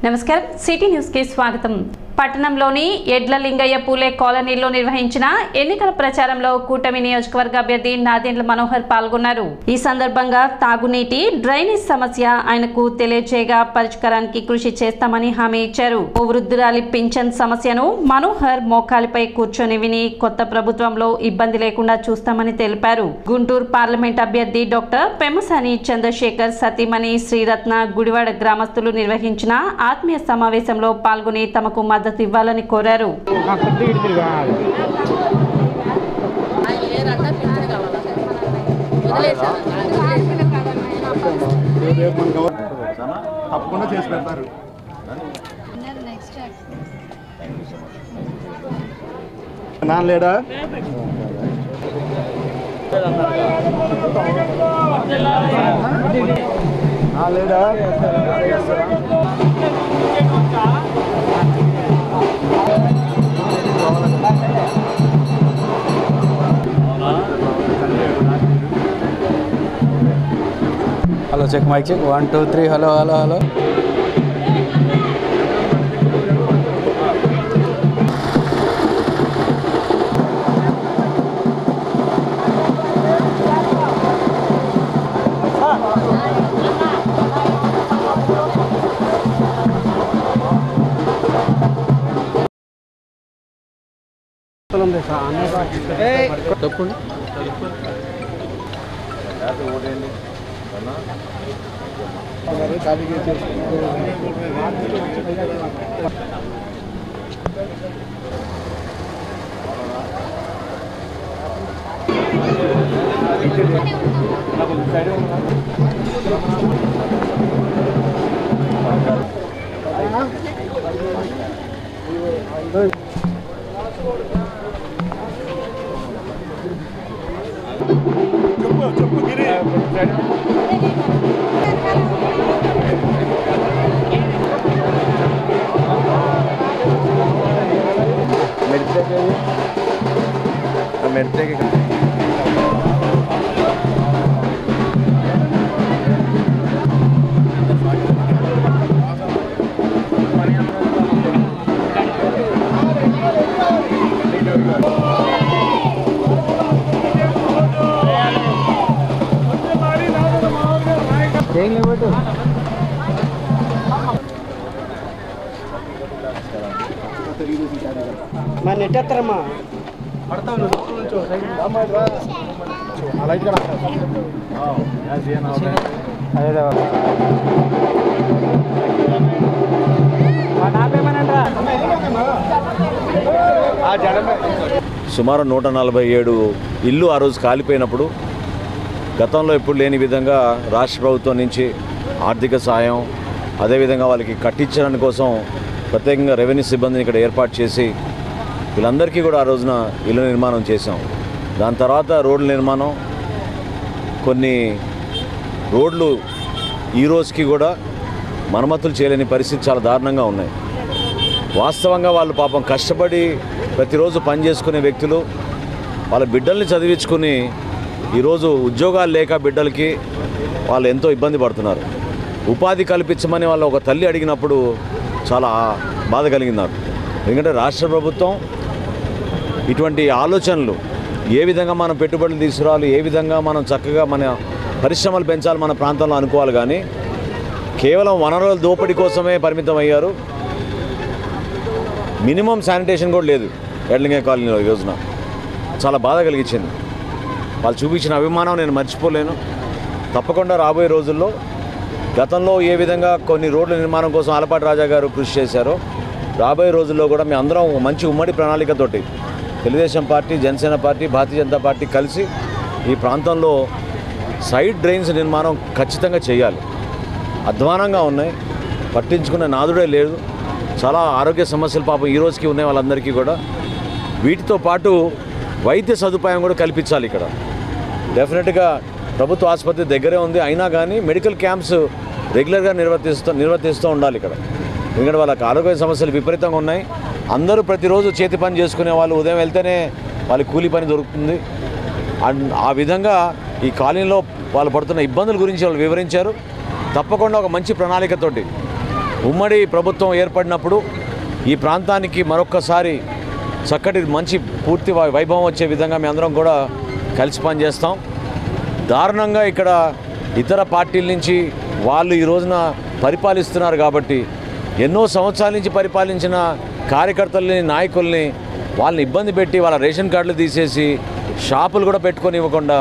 నమస్కారం city news కి స్వాగతం। పట్టణంలోని ఎడ్లలింగయ్య పూలే కాలనీలో నిర్వహించిన ఎన్నికల ప్రచారంలో కూటమి నియోజకవర్గ అభ్యర్థి నాదెండ్ల మనోహర్ పాల్గొన్నారు। ఈ సందర్భంగా తాగునీటి డ్రైనేజ్ సమస్య ఆయనకు తెలియజేయగా పరిష్కారానికి కృషి చేస్తామని హామీ ఇచ్చారు। ఓ వృద్ధురాలి పింఛన్ సమస్యను మనోహర్ మోకాలిపై కూర్చొని విని కొత్త ప్రభుత్వంలో ఇబ్బంది లేకుండా చూస్తామని తెలిపారు। గుంటూరు పార్లమెంట్ అభ్యర్థి డాక్టర్ పెమ్మసాని చంద్రశేఖర్ సతీమణి శ్రీరత్న గుడివాడ గ్రామస్తులు నిర్వహించిన ఆత్మీయ సమావేశంలో పాల్గొని తమకు మద్దతు ఇవ్వాలని కోరారు। తప్పకుండా చేసి పెడతారు। లేడా లేడా hello check mic check 1 2 3 hello hello hello తప్పండి చెప్పు గిరి నెట్టేస్తారమ్మా సుమారు 147 ఇల్లు ఆ రోజు కాలిపోయినప్పుడు గతంలో ఎప్పుడు లేని విధంగా రాష్ట్ర ప్రభుత్వం నుంచి ఆర్థిక సాయం అదేవిధంగా వాళ్ళకి కట్టించడానికి కోసం ప్రత్యేకంగా రెవెన్యూ సిబ్బందిని ఇక్కడ ఏర్పాటు చేసి వీళ్ళందరికీ కూడా ఆ రోజున ఇల్లు నిర్మాణం చేసాం। దాని తర్వాత రోడ్ల నిర్మాణం, కొన్ని రోడ్లు ఈ రోజుకి కూడా మరమ్మతులు చేయలేని పరిస్థితి చాలా దారుణంగా ఉన్నాయి। వాస్తవంగా వాళ్ళు పాపం కష్టపడి ప్రతిరోజు పని చేసుకునే వ్యక్తులు వాళ్ళ బిడ్డల్ని చదివించుకుని ఈరోజు ఉద్యోగాలు లేక బిడ్డలకి వాళ్ళు ఎంతో ఇబ్బంది పడుతున్నారు। ఉపాధి కల్పించమని వాళ్ళు ఒక తల్లి అడిగినప్పుడు చాలా బాధ కలిగింది నాకు। ఎందుకంటే రాష్ట్ర ప్రభుత్వం ఇటువంటి ఆలోచనలు ఏ విధంగా మనం పెట్టుబడులు తీసుకురావాలి, ఏ విధంగా మనం చక్కగా మన పరిశ్రమలు పెంచాలి మన ప్రాంతంలో అనుకోవాలి, కానీ కేవలం వనరుల దోపిడీ కోసమే పరిమితం అయ్యారు। మినిమం శానిటేషన్ కూడా లేదు ఎడ్లింగయ్య కాలనీలో ఈ రోజున। చాలా బాధ కలిగించింది। వాళ్ళు చూపించిన అభిమానం నేను మర్చిపోలేను। తప్పకుండా రాబోయే రోజుల్లో గతంలో ఏ విధంగా కొన్ని రోడ్ల నిర్మాణం కోసం ఆలపాటి రాజా గారు కృషి చేశారో రాబోయే రోజుల్లో కూడా మేము అందరం మంచి ఉమ్మడి ప్రణాళికతోటి Telugu Desam party, Janasena party, Bharatiya Janata party కలిసి ఈ ప్రాంతంలో సైడ్ డ్రైన్స్ నిర్మాణం ఖచ్చితంగా చేయాలి। అధ్వానంగా ఉన్నాయి, పట్టించుకునే నాదుడే లేదు। చాలా ఆరోగ్య సమస్యలు పాపం ఈ రోజుకి ఉన్నాయి వాళ్ళందరికీ కూడా। వీటితో పాటు వైద్య సదుపాయం కూడా కల్పించాలి ఇక్కడ। డెఫినెట్గా ప్రభుత్వ ఆసుపత్రి దగ్గరే ఉంది, అయినా కానీ మెడికల్ క్యాంప్స్ రెగ్యులర్గా నిర్వర్తిస్తూ ఉండాలి ఇక్కడ। ఎందుకంటే వాళ్ళకి ఆరోగ్య సమస్యలు విపరీతంగా ఉన్నాయి। అందరూ ప్రతిరోజు చేతి పని చేసుకునే వాళ్ళు ఉదయం వెళ్తేనే వాళ్ళకి కూలి పని దొరుకుతుంది। ఆ విధంగా ఈ కాలనీలో వాళ్ళు పడుతున్న ఇబ్బందుల గురించి వాళ్ళు వివరించారు। తప్పకుండా ఒక మంచి ప్రణాళికతోటి ఉమ్మడి ప్రభుత్వం ఏర్పడినప్పుడు ఈ ప్రాంతానికి మరొక్కసారి చక్కటి మంచి పూర్తి వైభవం వచ్చే విధంగా మేము అందరం కూడా కలిసి పనిచేస్తాం. దారుణంగా ఇక్కడ ఇతర పార్టీల నుంచి వాళ్ళు ఈ రోజున పరిపాలిస్తున్నారు కాబట్టి ఎన్నో సంవత్సరాల నుంచి పరిపాలించిన కార్యకర్తల్ని నాయకుల్ని వాళ్ళని ఇబ్బంది పెట్టి వాళ్ళ రేషన్ కార్డులు తీసేసి షాపులు కూడా పెట్టుకొని ఇవ్వకుండా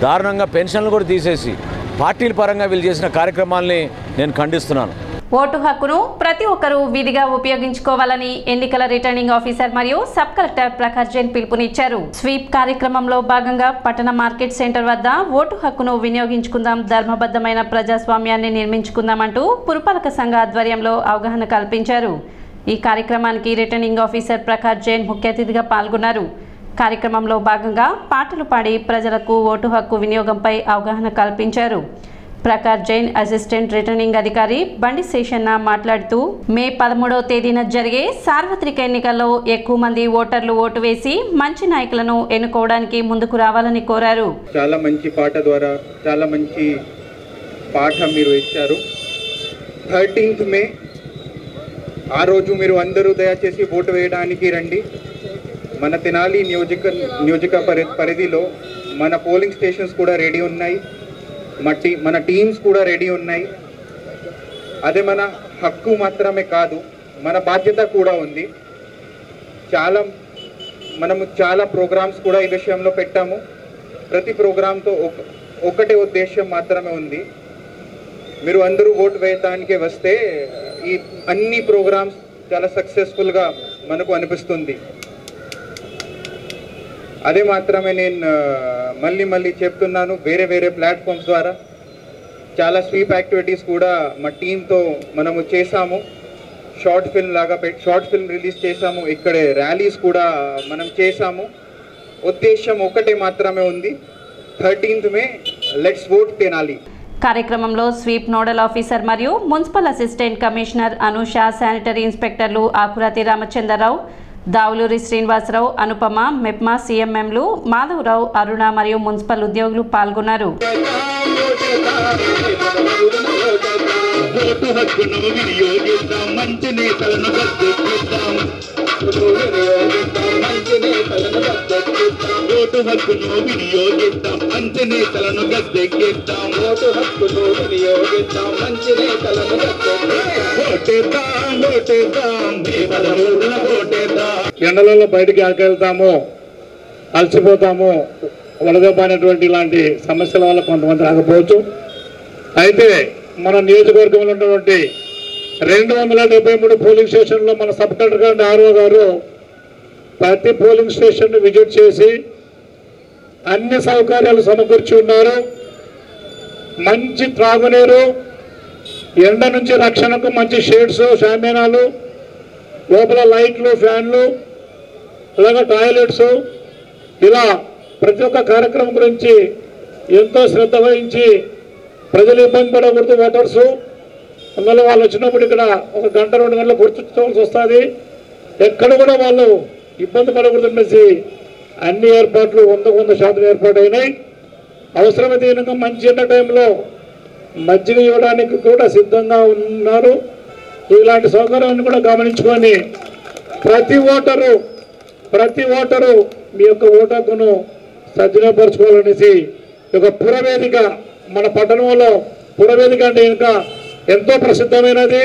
దారుణంగా పెన్షన్లు కూడా తీసేసి పార్టీల పరంగా వీళ్ళు చేసిన కార్యక్రమాల్ని నేను ఖండిస్తున్నాను. ఓటు హక్కును ప్రతి ఒక్కరూ విధిగా ఉపయోగించుకోవాలని ఎన్నికల రిటర్నింగ్ ఆఫీసర్ మరియు సబ్ కలెక్టర్ ప్రకాష్ జైన్ పిలుపునిచ్చారు. స్వీప్ కార్యక్రమంలో భాగంగా పట్టణ మార్కెట్ సెంటర్ వద్ద ఓటు హక్కును వినియోగించుకుందాం, ధర్మబద్ధమైన ప్రజాస్వామ్యాన్ని నిర్మించుకుందామంటూ పురపాలక సంఘ ఆధ్వర్యంలో అవగాహన కల్పించారు. ఈ కార్యక్రమానికి రిటర్నింగ్ ఆఫీసర్ ప్రకాష్ జైన్ ముఖ్య అతిథిగా పాల్గొన్నారు. కార్యక్రమంలో భాగంగా పాటలు పాడి ప్రజలకు ఓటు హక్కు వినియోగంపై అవగాహన కల్పించారు. ప్రకాష్ జైన్ అసిస్టెంట్ రిటర్నింగ్ అధికారి బండి శేషన్న మాట్లాడుతూ మే 13వ తేదీన జరిగే సార్వత్రిక ఎన్నికల్లో ఎక్కువ మంది ఓటర్లు ఓటు వేసి మంచి నాయకులను ఎన్నుకోవడానికి ముందుకు రావాలని కోరారు. చాలా మంచి పాట ద్వారా చాలా మంచి పాఠ మీరు ఇచ్చారు. 13th మే ఆ రోజు మీరు అందరూ దయచేసి ఓటు వేయడానికి రండి. మన తెనాలి నియోజక పరిధిలో మన పోలింగ్ స్టేషన్స్ కూడా రెడీ ఉన్నాయి, మన టీమ్స్ కూడా రెడీ ఉన్నాయి. అదే మన హక్కు మాత్రమే కాదు, మన బాధ్యత కూడా ఉంది. మనము చాలా ప్రోగ్రామ్స్ కూడా ఈ విషయంలో పెట్టాము. ప్రతి ప్రోగ్రాంతో ఒకటే ఉద్దేశం మాత్రమే ఉంది, మీరు అందరూ ఓటు వేయటానికి వస్తే ఈ అన్ని ప్రోగ్రామ్స్ చాలా సక్సెస్ఫుల్గా మనకు అనిపిస్తుంది. అదే మాత్రమే నేను మళ్ళీ చెప్తున్నాను. వేరే ప్లాట్ఫామ్స్ ద్వారా చాలా స్వీప్ యాక్టివిటీస్ కూడా మా టీంతో మనము చేసాము. షార్ట్ ఫిల్మ్ రిలీజ్ చేసాము. ఇక్కడ ర్యాలీస్ కూడా మనం చేసాము. ఉద్దేశం ఒకటే మాత్రమే ఉంది, 13th May let's vote Tenali. కార్యక్రమంలో స్వీప్ నోడల్ ఆఫీసర్ మరియు municipal assistant commissioner Anusha, sanitary ఇన్స్పెక్టర్లు ఆకురాతి రామచంద్రరావు, దావులూరి శ్రీనివాసరావు, అనుపమ, మెప్మా సీఎంఎంలు మాధవరావు, అరుణ మరియు మున్సిపల్ ఉద్యోగులు పాల్గొన్నారు. ఎండలలో బయటికి వెళ్తాము, అలసిపోతాము, వడదెబ్బైనటువంటి ఇలాంటి సమస్యల వల్ల కొంతమంది రాకపోవచ్చు. అయితే మన నియోజకవర్గంలో ఉన్నటువంటి 273 పోలింగ్ స్టేషన్లో మన సబ్ కలెక్టర్ గారు ఆర్ఓ గారు ప్రతి పోలింగ్ స్టేషన్ విజిట్ చేసి అన్ని సౌకర్యాలు సమకూర్చి ఉన్నారు. మంచి త్రాగునీరు, ఎండ నుంచి రక్షణకు మంచి షేడ్స్, షామేనాలు, లోపల లైట్లు, ఫ్యాన్లు, అలాగే టాయిలెట్స్, ఇలా ప్రతి ఒక్క కార్యక్రమం గురించి ఎంతో శ్రద్ధ వహించి ప్రజలు ఇబ్బంది పడకూడదు. ఓటర్సు అందువల్ల వాళ్ళు వచ్చినప్పుడు ఇక్కడ 1 గంట 2 గంటలు గుర్తుంచుకోవాల్సి వస్తుంది. ఎక్కడ కూడా వాళ్ళు ఇబ్బంది పడకూడదు అనేసి అన్ని ఏర్పాట్లు 100% ఏర్పాటు అయినాయి. అవసరమైతే విధంగా మంచి ఎండ టైంలో మజ్జిగ ఇవ్వడానికి కూడా సిద్ధంగా ఉన్నారు. ఇలాంటి సౌకర్యాన్ని కూడా గమనించుకొని ప్రతి ఓటరు మీ యొక్క ఓటు హక్కును సద్వినియోగపరచుకోవాలనేసి ఒక పురవేదిక, మన పట్టణంలో పురవేదిక అంటే ఇంకా ఎంతో ప్రసిద్ధమైనది,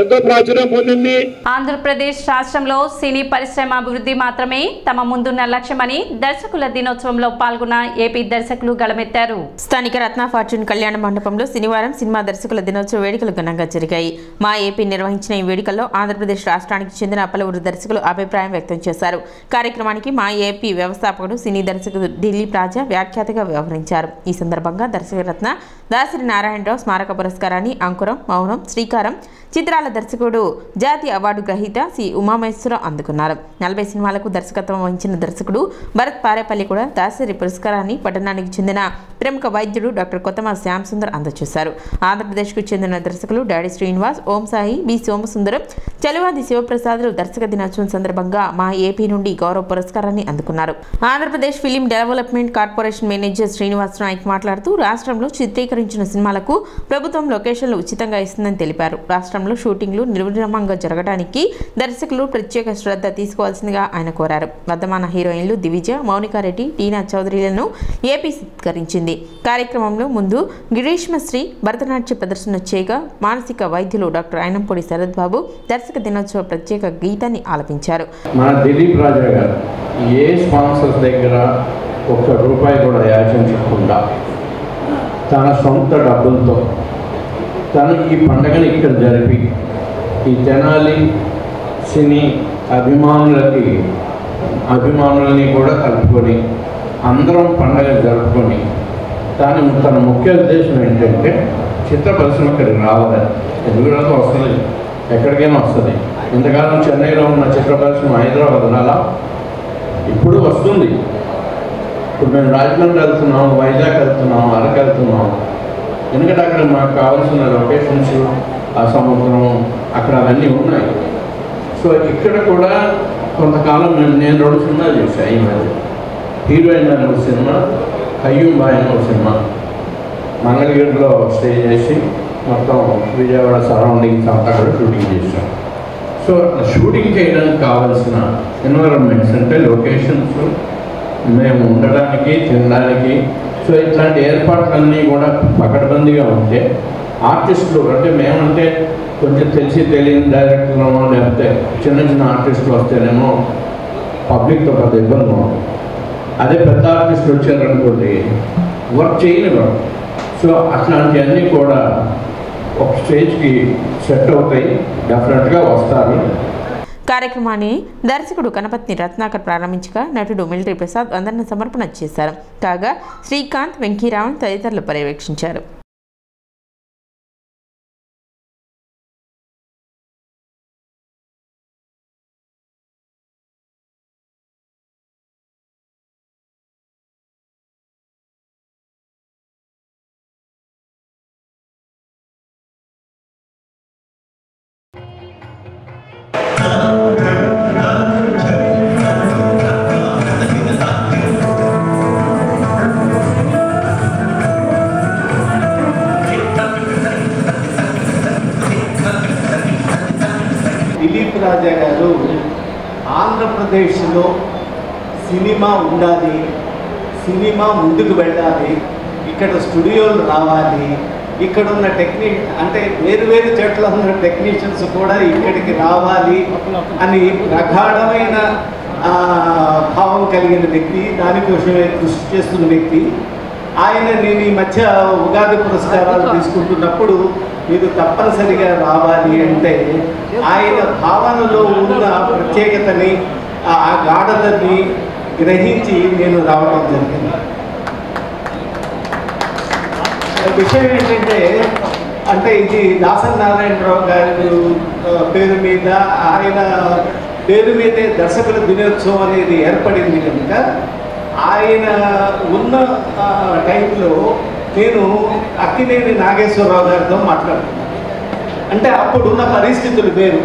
ఎంతో ప్రాచుర్యం పొందింది. ఆంధ్రప్రదేశ్ రాష్ట్రంలో సినీ పరిశ్రమ అభివృద్ధి మాత్రమే తమ ముందున్న లక్ష్యమని దర్శకుల దినోత్సవంలో పాల్గొన్న ఏపీ దర్శకులు గళమెత్తారు. స్థానిక రత్న ఫార్చ్యూన్ కళ్యాణ మండపంలో శనివారం సినిమా దర్శకుల దినోత్సవ వేడుకలు ఘనంగా జరిగాయి. మా ఏపీ నిర్వహించిన ఈ వేడుకల్లో ఆంధ్రప్రదేశ్ రాష్ట్రానికి చెందిన పలువురు దర్శకులు అభిప్రాయం వ్యక్తం చేశారు. కార్యక్రమానికి మా ఏపీ వ్యవస్థాపకుడు సినీ దర్శకుడు దిలీప్ రాజా వ్యాఖ్యాతగా వ్యవహరించారు. ఈ సందర్భంగా దర్శకరత్న దాసరి నారాయణరావు స్మారక పురస్కారాన్ని అంకురం, మౌనం, శ్రీకారం చిత్రాల దర్శకుడు జాతీయ అవార్డు గ్రహీత సి ఉమామహేశ్వరరావు అందుకున్నారు. 40 సినిమాలకు దర్శకత్వం వహించిన దర్శకుడు భరత్ పారేపల్లి కూడా దాసరి పురస్కారాన్ని పట్టణానికి చెందిన ప్రముఖ వైద్యుడు డాక్టర్ కొత్తమ శ్యామ్ సుందర్ అందజేశారు. ఆంధ్రప్రదేశ్కు చెందిన దర్శకులు డాడీ శ్రీనివాస్, ఓం సాయి, బి సోమసుందరం, చలువాది శివప్రసాద్లు దర్శక దినోత్సవం సందర్భంగా మా ఏపీ నుండి గౌరవ పురస్కారాన్ని అందుకున్నారు. Andhra Pradesh film development corporation manager Srinivas Nayak మాట్లాడుతూ రాష్ట్రంలో చిత్రీకరించిన సినిమాలకు ప్రభుత్వం లొకేషన్లు ఉచితంగా ఇస్తుందని తెలిపారు. రాష్ట్రంలో షూటింగ్లు నిర్విరామంగా జరగడానికి దర్శకులు ప్రత్యేక శ్రద్ధ తీసుకోవాల్సిందిగా ఆయన కోరారు. వర్ధమాన హీరోయిన్లు దివిజ, మౌనికారెడ్డి, టీనా చౌదరిలను ఏపీ సత్కరించింది. కార్యక్రమంలో ముందు గిరీష్మశ్రీ భరతనాట్య ప్రదర్శన చేయగా మానసిక వైద్యులు డాక్టర్ అయినంపూడి శరత్ బాబు దర్శక దినోత్సవ ప్రత్యేక గీతాన్ని ఆలపించారు. మన దిలీప్ రాజా గారు ఏ స్పాన్సర్స్ దగ్గర ఒక్క రూపాయి కూడా యాచించకుండా తన సొంత డబ్బులతో తను ఈ పండుగని ఇక్కడ జరిపి ఈ తెనాలి సినీ అభిమానులని కూడా కలుపుకొని అందరం పండుగ జరుపుకొని తన ముఖ్య ఉద్దేశం ఏంటంటే చిత్ర పరిశ్రమ ఇక్కడికి రావాలని. ఎందుకంటే వస్తుంది, ఎక్కడికైనా వస్తుంది. ఇంతకాలం చెన్నైలో ఉన్న చిత్ర పరిశ్రమ హైదరాబాద్ రాలా, ఇప్పుడు వస్తుంది. ఇప్పుడు మేము రాజమండ్రి వెళ్తున్నాం, వైజాగ్ వెళ్తున్నాం, అరకు వెళ్తున్నాం. ఎందుకంటే అక్కడ మాకు కావాల్సిన లొకేషన్స్, ఆ సముద్రం అక్కడ అవన్నీ ఉన్నాయి. సో ఇక్కడ కూడా కొంతకాలం నేను 2 సినిమాలు చేశాను. ఈ మధ్య హీరోయిన్ అనే ఒక సినిమా, కయ్యూమ్ బాయ్ అనే ఒక సినిమా మంగళగిరిలో స్టే చేసి మొత్తం విజయవాడ సరౌండింగ్స్ అంతా కూడా షూటింగ్ చేశాం. సో షూటింగ్ చేయడానికి కావాల్సిన ఎన్విరాన్మెంట్స్ అంటే లొకేషన్స్, మేము ఉండడానికి, తినడానికి, సో ఇట్లాంటి ఏర్పాట్లన్నీ కూడా పకడ్బందీగా ఉంటే ఆర్టిస్టులు అంటే మేమంటే కొంచెం తెలియని డైరెక్టర్లో లేకపోతే చిన్న ఆర్టిస్టులు వస్తేనేమో పబ్లిక్తో పెద్ద ఇబ్బంది ఉంది. అదే పెద్ద ఆర్టిస్టులు వచ్చారనుకోండి వర్క్ చేయనివ్వరు. సో అట్లాంటివన్నీ కూడా ఒక స్టేజ్కి సెట్ అవుతాయి, డెఫినెట్గా వస్తారు. కార్యక్రమాన్ని దర్శకుడు కనపత్ని రత్నాకర్ ప్రారంభించగా నటుడు మిలిటరీ ప్రసాద్ వందన సమర్పణ చేశారు. కాగా శ్రీకాంత్, వెంకీరామన్ తదితరులు పర్యవేక్షించారు. దిలీప్ రాజా గారు ఆంధ్రప్రదేశ్లో సినిమా ఉండాలి, సినిమా ముందుకు వెళ్ళాలి, ఇక్కడ స్టూడియోలు రావాలి, ఇక్కడ ఉన్న అంటే వేరు చోట్ల ఉన్న టెక్నీషియన్స్ కూడా ఇక్కడికి రావాలి అని ప్రగాఢమైన భావం కలిగిన వ్యక్తి, దానికోసమే కృషి చేస్తున్న వ్యక్తి. నేను ఈ మధ్య ఉగాది పురస్కారాలు తీసుకుంటున్నప్పుడు మీరు తప్పనిసరిగా రావాలి అంటే ఆయన భావనలో ఉన్న ప్రత్యేకతని, ఆ గాఢతని గ్రహించి నేను రావడం జరిగింది. విషయం ఏంటంటే ఇది దాసరి నారాయణరావు గారి పేరు మీద, ఆయన పేరు మీదే దర్శకుల దినోత్సవం అనేది ఏర్పడింది కనుక ఆయన ఉన్న టైంలో నేను అక్కినేని నాగేశ్వరరావు గారితో మాట్లాడుతున్నాను. అప్పుడున్న పరిస్థితులు వేరు.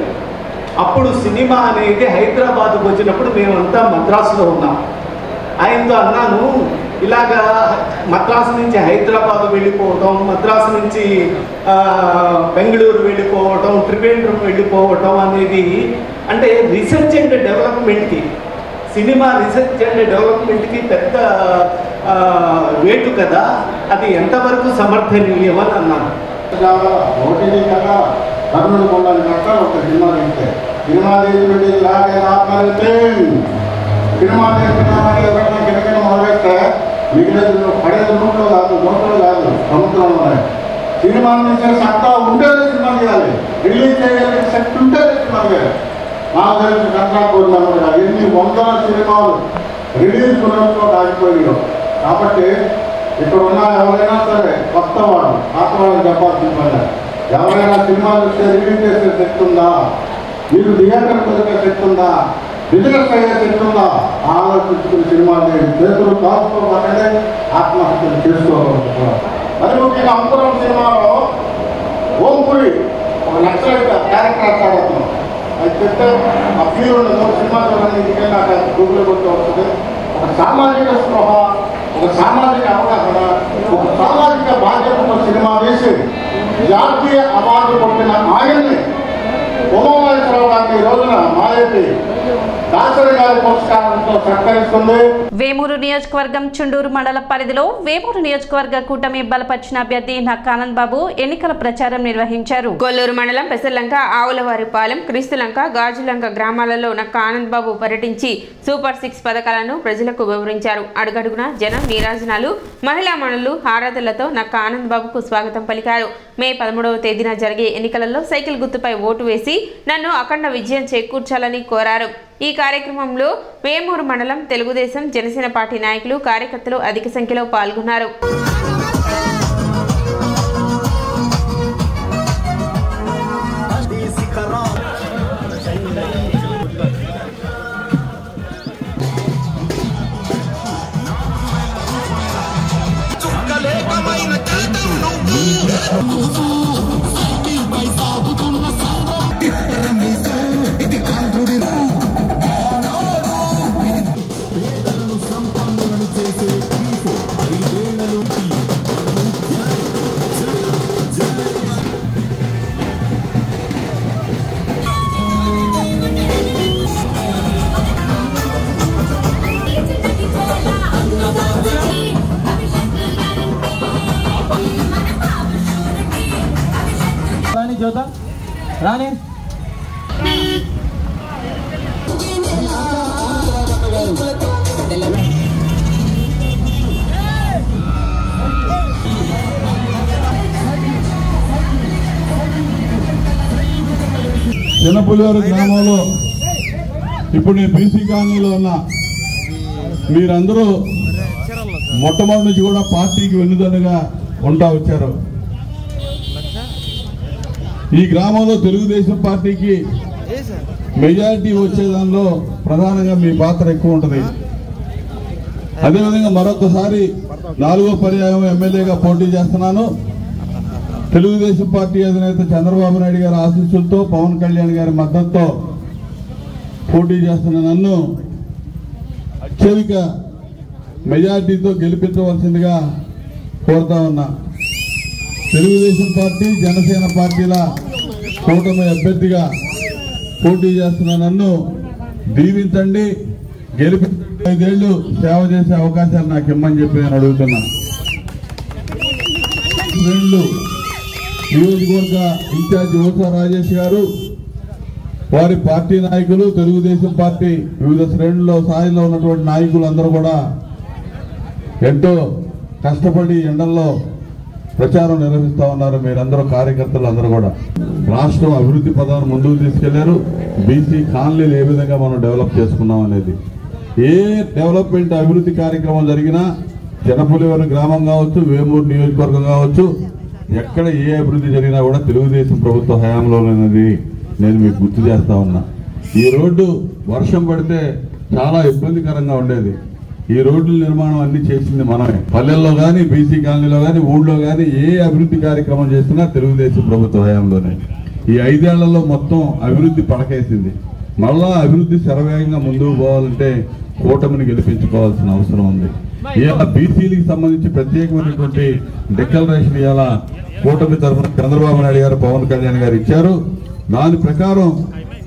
అప్పుడు సినిమా అనేది హైదరాబాద్కు వచ్చినప్పుడు మేమంతా మద్రాసులో ఉన్నాం. ఆయనతో అన్నాను, ఇలాగా మద్రాసు నుంచి హైదరాబాద్ వెళ్ళిపోవటం, మద్రాసు నుంచి బెంగళూరు వెళ్ళిపోవటం, త్రివేంద్రం వెళ్ళిపోవటం అనేది రీసెర్చ్ అండ్ డెవలప్మెంట్కి, సినిమా రీసెర్చ్ అండ్ డెవలప్మెంట్కి పెద్ద వేటు కదా, అది ఎంతవరకు సమర్థనీయమని అన్నాను. ఓటీటీ కదా కర్నూలు కొండలు కట్ట ఒక సినిమా తీస్తే సినిమా తీసి లాగే ఆత్మహత్య సినిమా తీస్తున్నామని ఎవరైనా కిరకలు మొదలెడితే మిగిలిన పడేది నోట్లో కాదు సముద్రంలోనే. సినిమా తీసే సత్తా ఉండేది సినిమా తీయాలి, రిలీజ్ చేయగలిగే శక్తి ఉంటేది సినిమా తీయాలి. నాకు తెలిసి కంట్రాక్ట్ ఉందన్నమాట ఎన్ని వందల సినిమాలు రిలీజ్ గుణంతో ఆగిపోయారు. కాబట్టి ఇక్కడ ఉన్న ఎవరైనా సరే కొత్త వాడు పాత వాళ్ళని చెప్పాల్సిన పని, ఎవరైనా సినిమాలు వస్తే రిలీజ్ చేసే శక్తి ఉందా, మీరు థియేటర్ కొద్దిగా శక్తి ఉందా, బిజినెస్ అయ్యే శక్తి ఉందా, ఆలోచించుకుని సినిమాలు చేతులు కాసుకోవాలనే ఆత్మహత్యలు చేసుకోవాలి. మరి ముఖ్యంగా అంకురం సినిమాలో ఓంపురి ఒక నక్సలైట్ క్యారెక్టర్ ఆడుతున్నాం. చెప్తే ఆ ఫీల్ ఉండదు. సినిమా చూడండి ఎందుకంటే అక్కడ గూగుల్ కొట్టి వస్తుంది. ఒక సామాజిక స్పృహ, ఒక సామాజిక అవగాహన, ఒక సామాజిక బాధ్యతతో సినిమా వేసి జాతీయ అవార్డు పొందిన ఆయన్ని ఉమామహేశ్వరరావు గారిని ఈ రోజున మాలేపి దాసరి గారి పురస్కారంతో సత్కరిస్తుంది. వేమూరు నియోజకవర్గం చుండూరు మండల పరిధిలో వేమూరు నియోజకవర్గ కూటమి బలపరిచిన అభ్యర్థి నక్కా ఆనంద్ బాబు ఎన్నికల ప్రచారం నిర్వహించారు. కొల్లూరు మండలం పెసర్లంక, ఆవులవారిపాలెం, క్రీస్తులంక, గాజులంక గ్రామాలలో నక్కా ఆనంద్ బాబు పర్యటించి సూపర్ 6 పథకాలను ప్రజలకు వివరించారు. అడుగడుగున జనం నీరాజనాలు, మహిళా మనులు హారతులతో నక్కా ఆనంద్ బాబుకు స్వాగతం పలికారు. మే 13వ తేదీన జరిగే ఎన్నికలలో సైకిల్ గుర్తుపై ఓటు వేసి నన్ను అఖండ విజయం చేకూర్చాలని కోరారు. ఈ కార్యక్రమంలో వేమూరు మండలం తెలుగుదేశం, జనసేన పార్టీ నాయకులు, కార్యకర్తలు అధిక సంఖ్యలో పాల్గొన్నారు. రాని చిన్నపులివారు గ్రామంలో ఇప్పుడు నేను బీసీ కాలనీలో ఉన్నా. మీరందరూ మొట్టమొదటి నుంచి కూడా పార్టీకి వెన్నుదన్నుగా ఉంటా వచ్చారు. ఈ గ్రామంలో తెలుగుదేశం పార్టీకి మెజారిటీ వచ్చేదానిలో ప్రధానంగా మీ పాత్ర ఎక్కువ ఉంటుంది. అదేవిధంగా మరొకసారి 4వ పర్యాయం ఎమ్మెల్యేగా పోటీ చేస్తున్నాను. తెలుగుదేశం పార్టీ అధినేత చంద్రబాబు నాయుడు గారి ఆశీస్సులతో, పవన్ కళ్యాణ్ గారి మద్దతుతో పోటీ చేస్తున్న నన్ను అత్యధిక మెజారిటీతో గెలిపించవలసిందిగా కోరుతా ఉన్నా. తెలుగుదేశం పార్టీ, జనసేన పార్టీల కూటమి అభ్యర్థిగా పోటీ చేస్తున్న నన్ను దీవించండి, గెలిపించండి. 5 ఏళ్లు సేవ చేసే అవకాశాలు నాకు ఇమ్మని చెప్పి నేను అడుగుతున్నా. నియోజకవర్గ ఇన్ఛార్జి ఓసా రాజేష్ గారు, వారి పార్టీ నాయకులు, తెలుగుదేశం పార్టీ వివిధ శ్రేణుల్లో స్థాయిలో ఉన్నటువంటి నాయకులు అందరూ కూడా ఎంతో కష్టపడి ఎండల్లో ప్రచారం నిర్వహిస్తా ఉన్నారు. మీరందరూ కార్యకర్తలు అందరూ కూడా రాష్ట్రం అభివృద్ధి పదాన్ని ముందుకు తీసుకెళ్లారు. బీసీ కాలనీలు ఏ విధంగా మనం డెవలప్ చేసుకున్నాం అనేది, ఏ డెవలప్మెంట్ అభివృద్ధి కార్యక్రమం జరిగినా చిన్నపులివారి గ్రామం కావచ్చు, వేమూరు నియోజకవర్గం కావచ్చు, ఎక్కడ ఏ అభివృద్ధి జరిగినా కూడా తెలుగుదేశం ప్రభుత్వ హయాంలోనేది నేను మీకు గుర్తు చేస్తా ఉన్నా. ఈ రోడ్డు వర్షం పడితే చాలా ఇబ్బందికరంగా ఉండేది. ఈ రోడ్ల నిర్మాణం అన్ని చేసింది మనమే. పల్లెల్లో కానీ, బీసీ కాలనీలో కానీ, ఊళ్ళో కానీ ఏ అభివృద్ధి కార్యక్రమం చేసినా తెలుగుదేశం ప్రభుత్వ హయాంలోనే. ఈ 5 ఏళ్లలో మొత్తం అభివృద్ధి పడకేసింది. మళ్ళా అభివృద్ధి శరవేగంగా ముందుకు పోవాలంటే కూటమిని గెలిపించుకోవాల్సిన అవసరం ఉంది. ఇవాళ బీసీలకు సంబంధించి ప్రత్యేకమైనటువంటి డిక్లరేషన్ ఇవాళ కూటమి తరఫున చంద్రబాబు నాయుడు గారు, పవన్ కళ్యాణ్ గారు ఇచ్చారు. దాని ప్రకారం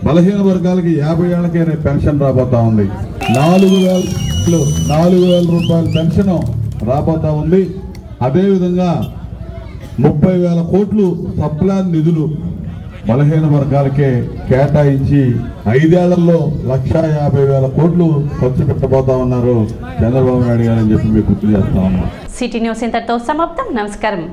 బలహీన వర్గాలకి 50 ఏళ్లకే పెన్షన్ రాబోతా ఉంది. 4,000 రూపాయల పెన్షన్ రాబోతా ఉంది. అదేవిధంగా 30,000 కోట్లు సప్లాన్ నిధులు బలహీన వర్గాలకే కేటాయించి 5 ఏళ్లలో 1,50,000 కోట్లు ఖర్చు పెట్టబోతా ఉన్నారు చంద్రబాబు నాయుడు గారు అని చెప్పి మీకు గుర్తు చేస్తా ఉన్నాం. సిటీ న్యూస్ ఇంతటితో సమాప్తం. నమస్కారం.